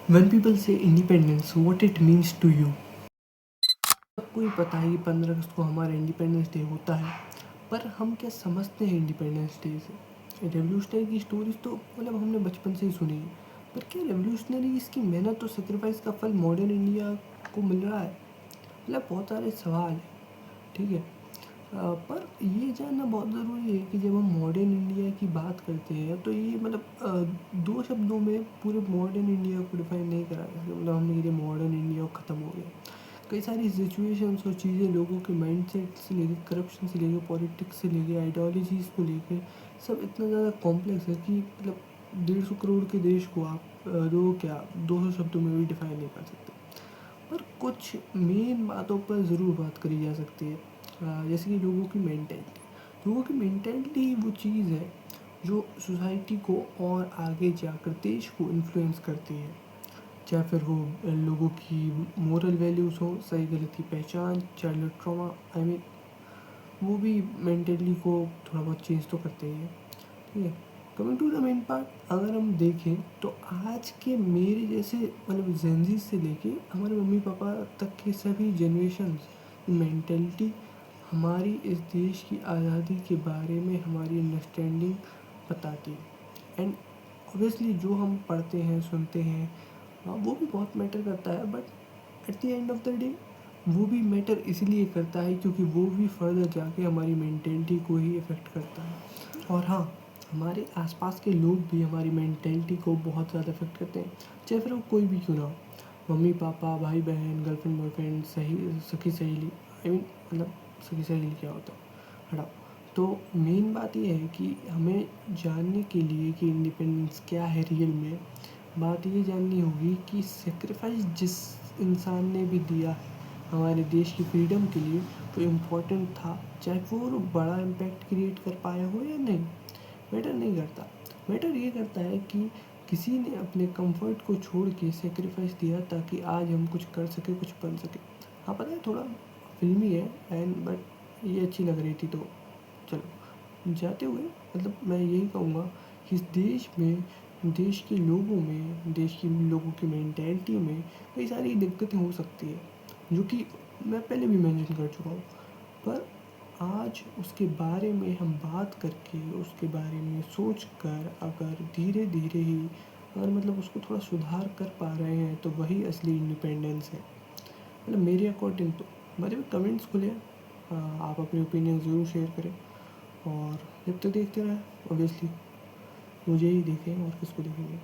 When people say independence, what it means to you? सबको ही पता है कि 15 अगस्त को हमारा इंडिपेंडेंस डे होता है, पर हम क्या समझते हैं इंडिपेंडेंस डे से? रेवोल्यूशनरी की स्टोरीज तो मतलब हमने बचपन से ही सुनी है, पर क्या रेवोल्यूशनरी इसकी मेहनत और सेक्रीफाइस का फल मॉडर्न इंडिया को मिल रहा है? मतलब बहुत सारे सवाल हैं, ठीक है। पर ये जानना बहुत ज़रूरी है कि जब हम मॉडर्न इंडिया की बात करते हैं तो ये मतलब दो शब्दों में पूरे मॉडर्न इंडिया को डिफाइन नहीं करा जा सकता। मतलब हमने कहा मॉडर्न इंडिया ख़त्म हो गया, कई सारी सिचुएशंस और चीज़ें लोगों के माइंडसेट से लेके करप्शन से लेके पॉलिटिक्स से लेके आइडियोलॉजीज़ को लेके सब इतना ज़्यादा कॉम्प्लेक्स है कि मतलब 150 करोड़ के देश को आप दो क्या 200 शब्दों में भी डिफाइन नहीं कर सकते। पर कुछ मेन बातों पर ज़रूर बात करी जा सकती है, जैसे कि लोगों की मेंटेलिटी वो चीज़ है जो सोसाइटी को और आगे जाकर देश को इन्फ्लुएंस करती है। चाहे फिर वो लोगों की मोरल वैल्यूज़ हो, सही गलत की पहचान, चाइल्ड ट्रॉमा, आई मीन वो भी मेंटली को थोड़ा बहुत चेंज तो करते ही है, ठीक है। Coming to the main part, अगर हम देखें तो आज के मेरे जैसे मतलब जेनजी से लेके हमारे मम्मी पापा तक के सभी जनरेशन्स मेंटेलिटी हमारी इस देश की आज़ादी के बारे में हमारी अंडरस्टैंडिंग बताती है। एंड ऑब्वियसली जो हम पढ़ते हैं सुनते हैं वो भी बहुत मैटर करता है, but at the end of the day वो भी मैटर इसीलिए करता है क्योंकि वो भी फर्दर जाके हमारी मेंटेलिटी को ही इफ़ेक्ट करता है। और हाँ, हमारे आसपास के लोग भी हमारी मेंटेलिटी को बहुत ज़्यादा इफ़ेक्ट करते हैं, चाहे फिर वो कोई भी क्यों ना हो। मम्मी पापा, भाई बहन, गर्लफ्रेंड बॉयफ्रेंड, सखी सहेली, आई मीन मतलब सखी सहेली क्या होता है, हटाओ। तो मेन बात ये है कि हमें जानने के लिए कि इंडिपेंडेंस क्या है रियल में, बात ये जाननी होगी कि सेक्रीफाइस जिस इंसान ने भी दिया है हमारे देश की फ्रीडम के लिए वो इम्पोर्टेंट था, चाहे वो बड़ा इम्पैक्ट क्रिएट कर पाया हो या नहीं, मैटर नहीं करता। मैटर ये करता है कि किसी ने अपने कंफर्ट को छोड़ के सेक्रीफाइस दिया ताकि आज हम कुछ कर सके, कुछ बन सके। हाँ पता है थोड़ा फिल्मी है एंड बट ये अच्छी लग रही थी तो चलो। जाते हुए मतलब मैं यही कहूँगा कि इस देश में, देश के लोगों में, देश की लोगों की मेंटेलिटी में कई सारी दिक्कतें हो सकती है जो कि मैं पहले भी मेंशन कर चुका हूँ, पर आज उसके बारे में हम बात करके उसके बारे में सोच कर अगर धीरे धीरे ही अगर मतलब उसको थोड़ा सुधार कर पा रहे हैं तो वही असली इंडिपेंडेंस है। मतलब मेरे अकॉर्डिंग तो मेरे भी कमेंट्स खुले हैं, आप अपने ओपिनियन ज़रूर शेयर करें और जब तक देखते रहें ऑब्वियसली मुझे ही देखें और किसको देखेंगे।